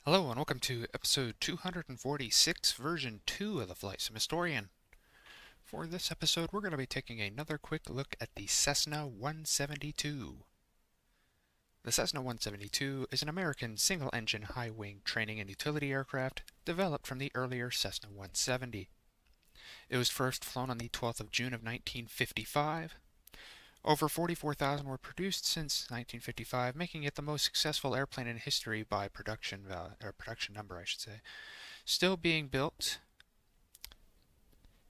Hello and welcome to episode 246, version 2 of the Flight Sim Historian. For this episode, we're going to be taking another quick look at the Cessna 172. The Cessna 172 is an American single-engine high-wing training and utility aircraft developed from the earlier Cessna 170. It was first flown on the 12th of June of 1955. Over 44,000 were produced since 1955, making it the most successful airplane in history by production number, I should say. Still being built,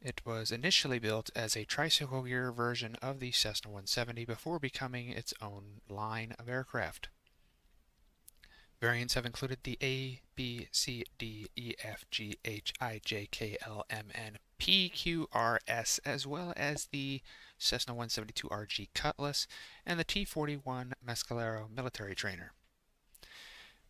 it was initially built as a tricycle gear version of the Cessna 170 before becoming its own line of aircraft. Variants have included the A, B, C, D, E, F, G, H, I, J, K, L, M, N, P, Q, R, S, as well as the Cessna 172 RG Cutlass and the T-41 Mescalero military trainer.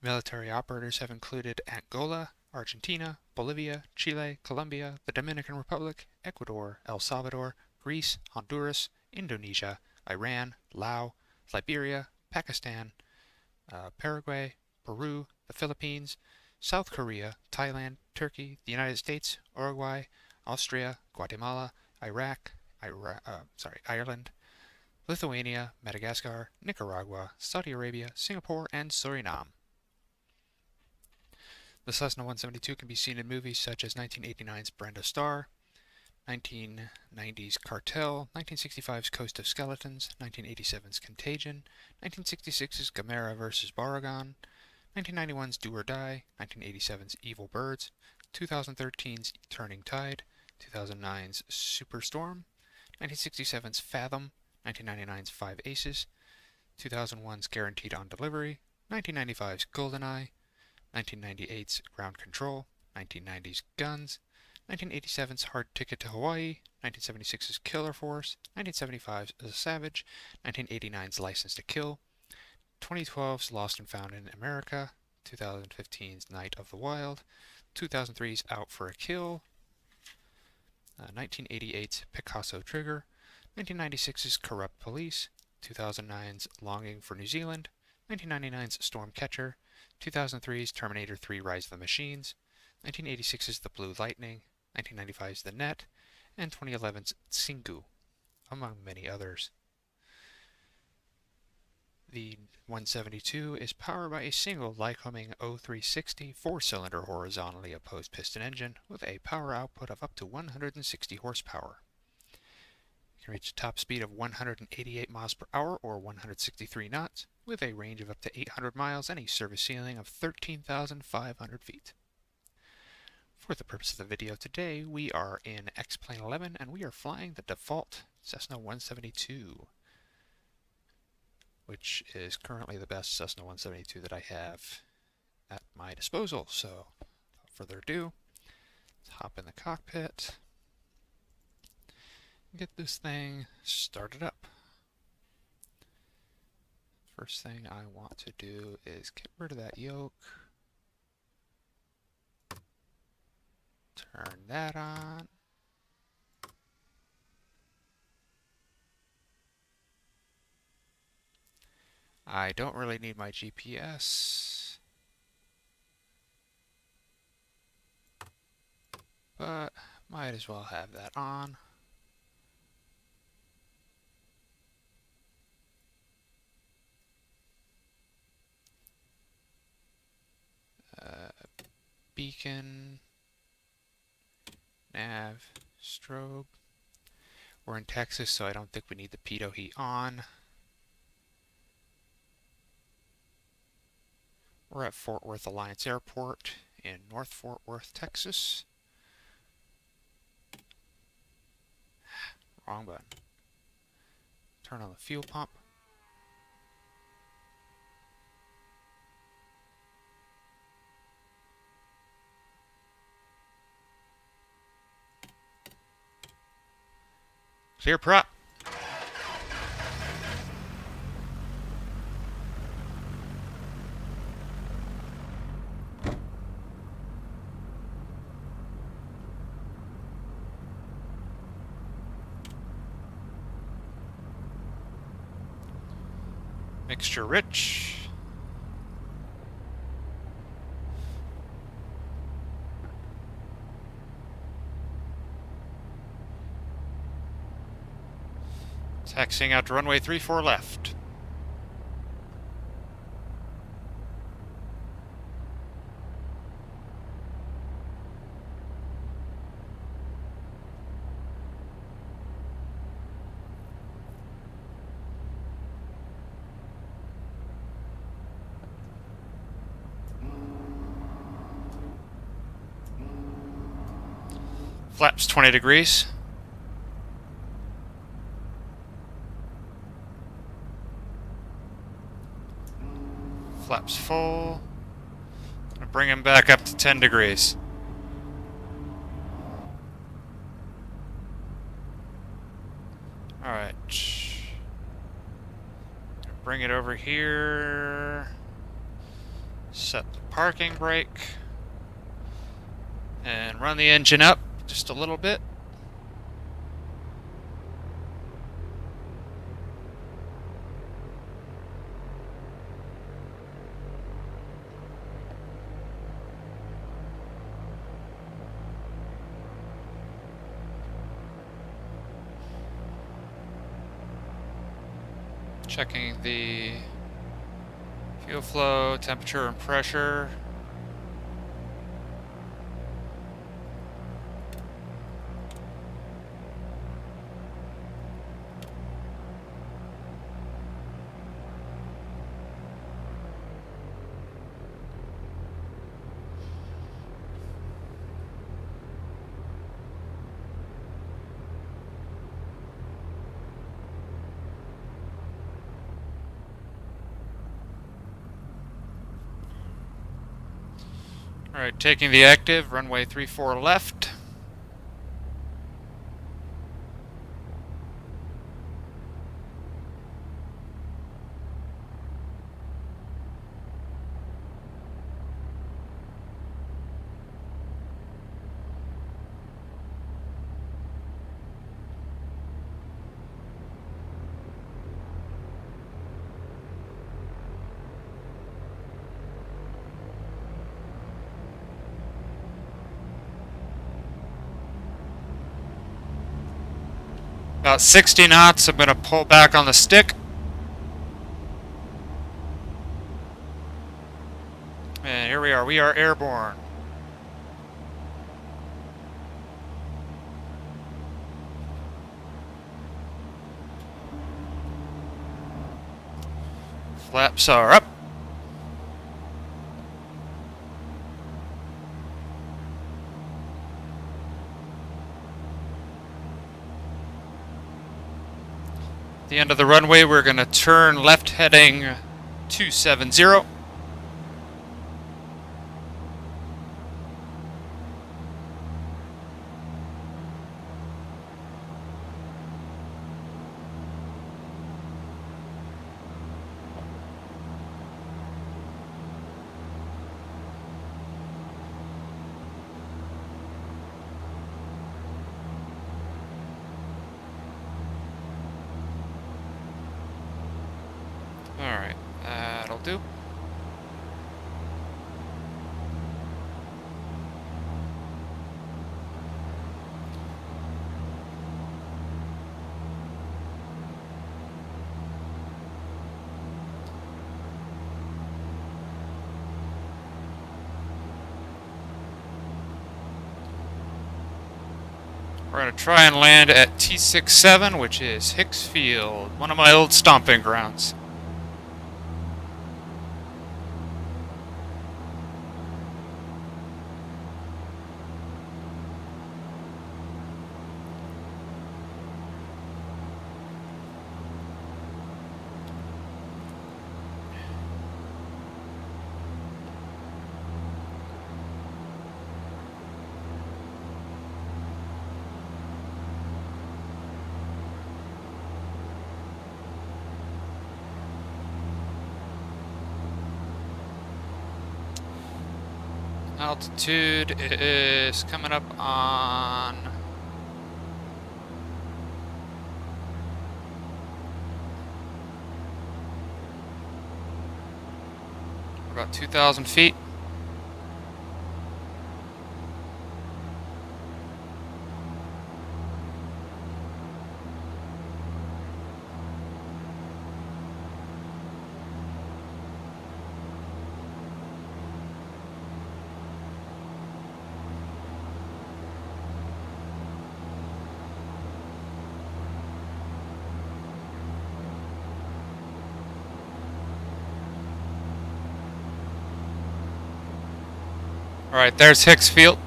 Military operators have included Angola, Argentina, Bolivia, Chile, Colombia, the Dominican Republic, Ecuador, El Salvador, Greece, Honduras, Indonesia, Iran, Laos, Liberia, Pakistan, Paraguay, Peru, the Philippines, South Korea, Thailand, Turkey, the United States, Uruguay, Austria, Guatemala, Ireland, Lithuania, Madagascar, Nicaragua, Saudi Arabia, Singapore, and Suriname. The Cessna 172 can be seen in movies such as 1989's Brenda Starr, 1990's Cartel, 1965's Coast of Skeletons, 1987's Contagion, 1966's Gamera vs. Baragon, 1991's Do or Die, 1987's Evil Birds, 2013's Turning Tide, 2009's Superstorm, 1967's Fathom, 1999's Five Aces, 2001's Guaranteed on Delivery, 1995's GoldenEye, 1998's Ground Control, 1990's Guns, 1987's Hard Ticket to Hawaii, 1976's Killer Force, 1975's The Savage, 1989's License to Kill, 2012's Lost and Found in America, 2015's Night of the Wild, 2003's Out for a Kill, 1988's Picasso Trigger, 1996's Corrupt Police, 2009's Longing for New Zealand, 1999's Stormcatcher, 2003's Terminator 3 Rise of the Machines, 1986's The Blue Lightning, 1995's The Net, and 2011's Tsingu, among many others. The 172 is powered by a single Lycoming 0360 4-cylinder horizontally opposed piston engine with a power output of up to 160 horsepower. It can reach a top speed of 188 miles per hour or 163 knots with a range of up to 800 miles and a service ceiling of 13,500 feet. For the purpose of the video today, we are in X-Plane 11 and we are flying the default Cessna 172. Which is currently the best Cessna 172 that I have at my disposal. So, without further ado, let's hop in the cockpit and get this thing started up. First thing I want to do is get rid of that yoke. Turn that on. I don't really need my GPS, but might as well have that on. Beacon, nav, strobe. We're in Texas, so I don't think we need the pitot heat on. We're at Fort Worth Alliance Airport in North Fort Worth, Texas. Wrong button. Turn on the fuel pump. Clear prop. Mixture rich. Taxiing out to runway 34 left. Flaps 20 degrees. Flaps full. Gonna bring him back up to 10 degrees. Alright. Bring it over here. Set the parking brake. And run the engine up just a little bit. Checking the fuel flow, temperature, and pressure. Alright, taking the active, runway 34 left. About 60 knots, I'm going to pull back on the stick. And here we are airborne. Flaps are up. The end of the runway, we're going to turn left heading 270. Alright, that'll do. We're going to try and land at T67, which is Hicks Field, one of my old stomping grounds. Altitude is coming up on about 2,000 feet. Alright, there's Hicks Field.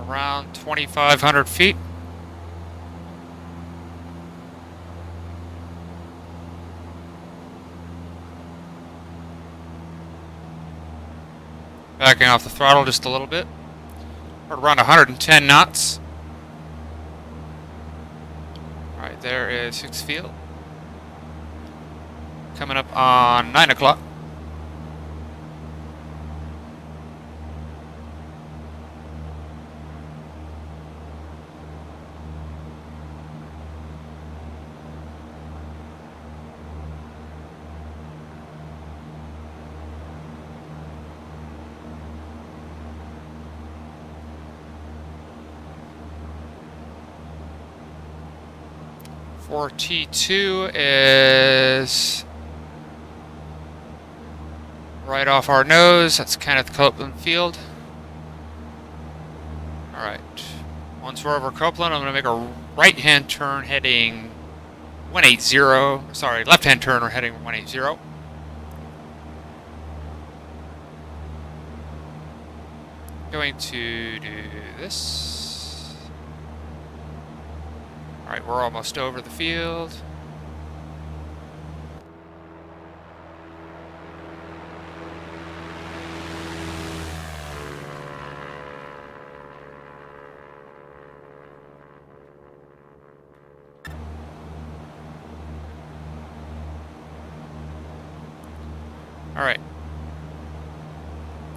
Around 2,500 feet. Backing off the throttle just a little bit. We're around 110 knots. Alright, there is Hicks Field. Coming up on 9 o'clock. T2 is right off our nose. That's Kenneth Copeland Field. Alright. Once we're over Copeland, I'm going to make a right-hand turn heading 180. Sorry, left-hand turn, we're heading 180. Going to do this. Alright, we're almost over the field. Alright.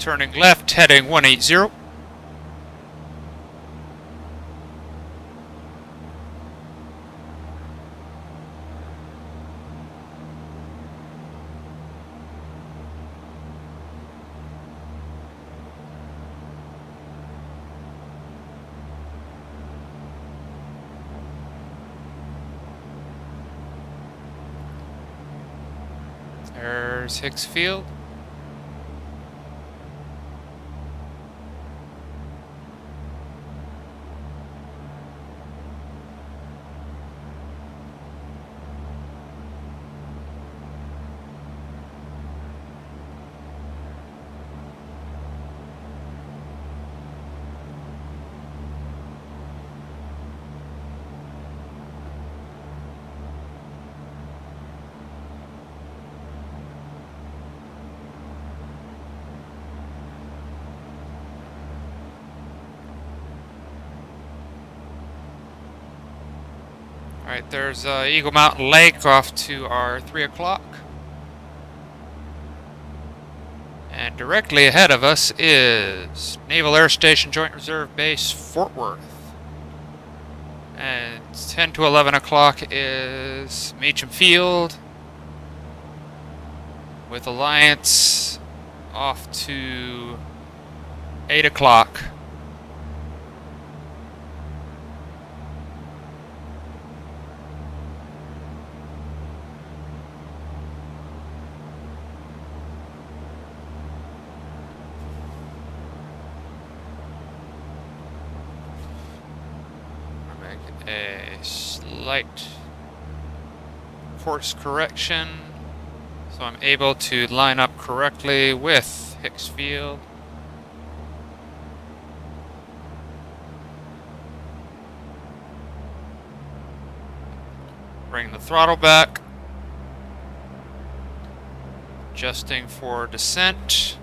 Turning left, heading 180. There's Hicks Field. Alright, there's Eagle Mountain Lake off to our 3 o'clock. And directly ahead of us is Naval Air Station Joint Reserve Base Fort Worth. And 10 to 11 o'clock is Meacham Field, with Alliance off to 8 o'clock. A slight course correction so I'm able to line up correctly with Hicks Field. Bring the throttle back, adjusting for descent.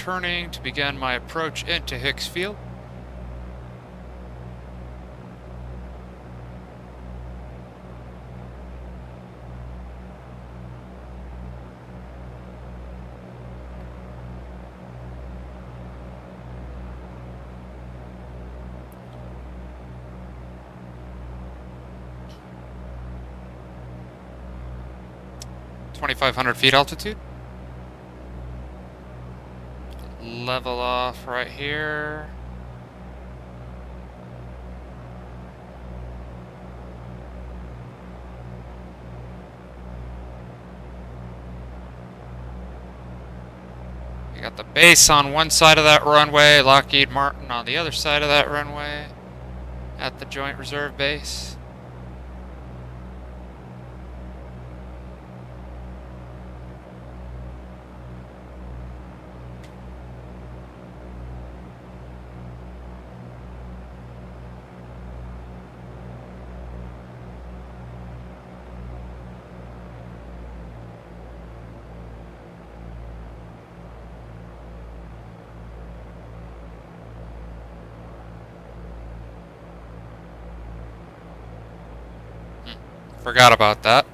turning to begin my approach into Hicks Field. .500 feet altitude. Level off right here. You got the base on one side of that runway, Lockheed Martin on the other side of that runway at the Joint Reserve Base. Forgot about that.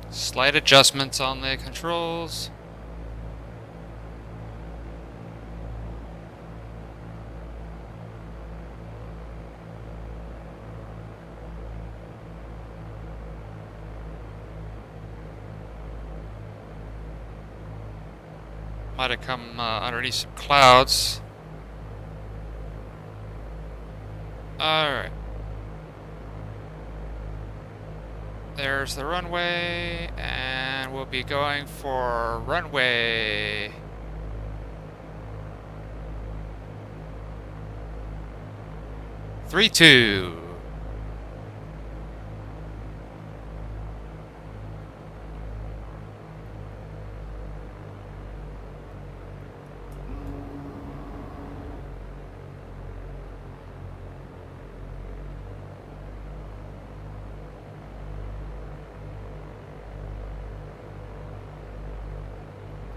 Slight adjustments on the controls. Might have come underneath some clouds. Alright. There's the runway, and we'll be going for runway 3-2.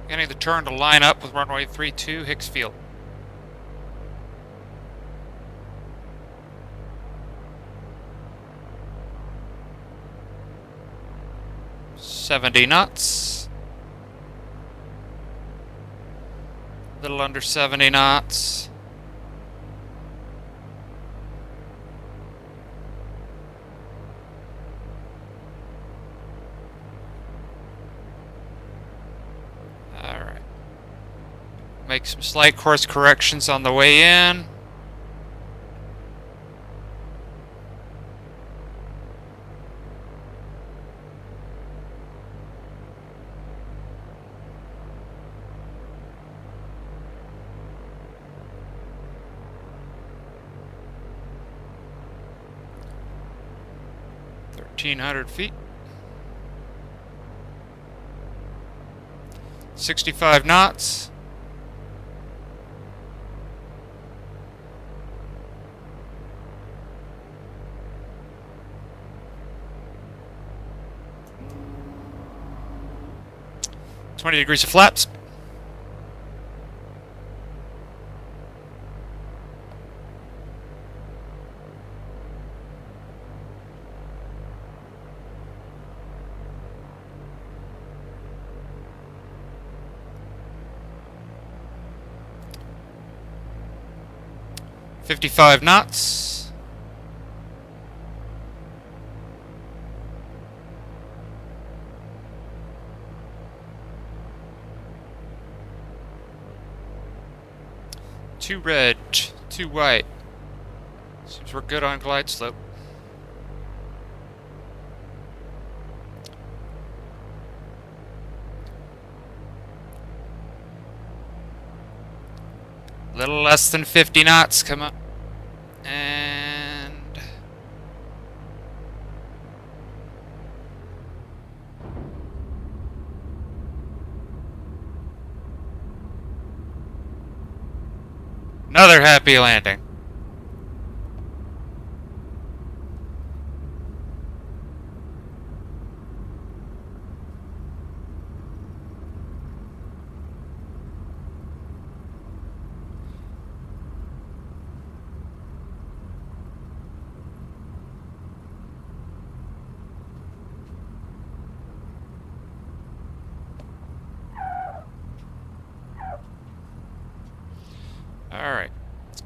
Getting the turn to line up with runway 3-2, Hicks Field. .70 knots. Little under 70 knots. Make some slight course corrections on the way in. .1,300 feet. 65 knots. .20 degrees of flaps. .55 knots. Two red, two white. Seems we're good on glide slope. Little less than 50 knots, come up. And another happy landing.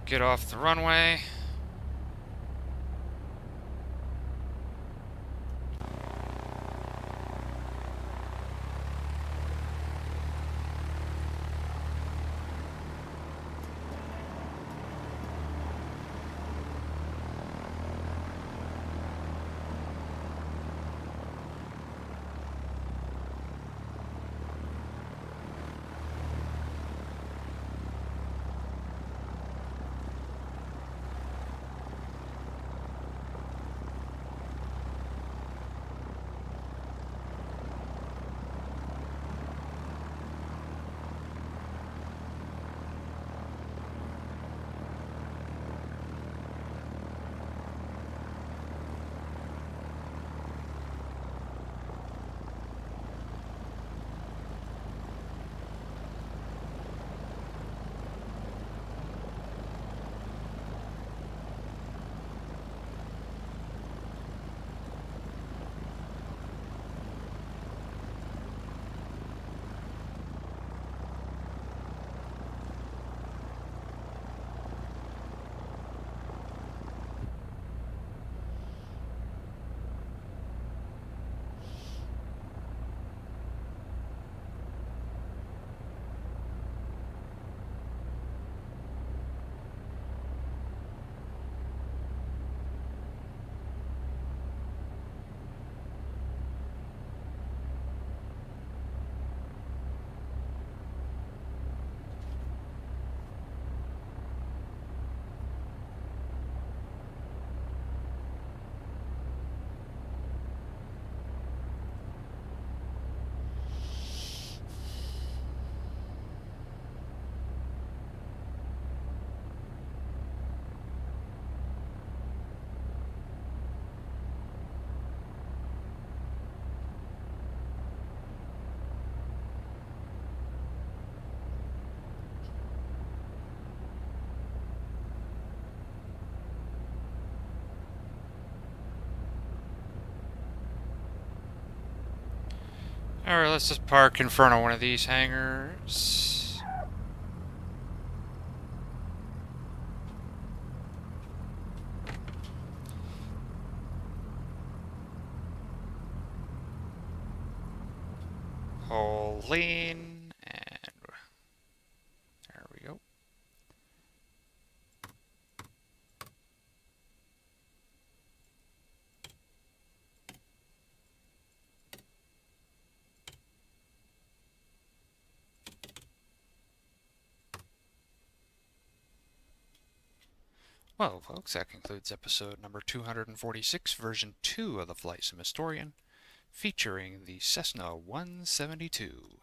Get off the runway. Alright, let's just park in front of one of these hangars. Hold lean, and there we go. Well, folks, that concludes episode number 246, version 2 of the Flight Sim Historian, featuring the Cessna 172.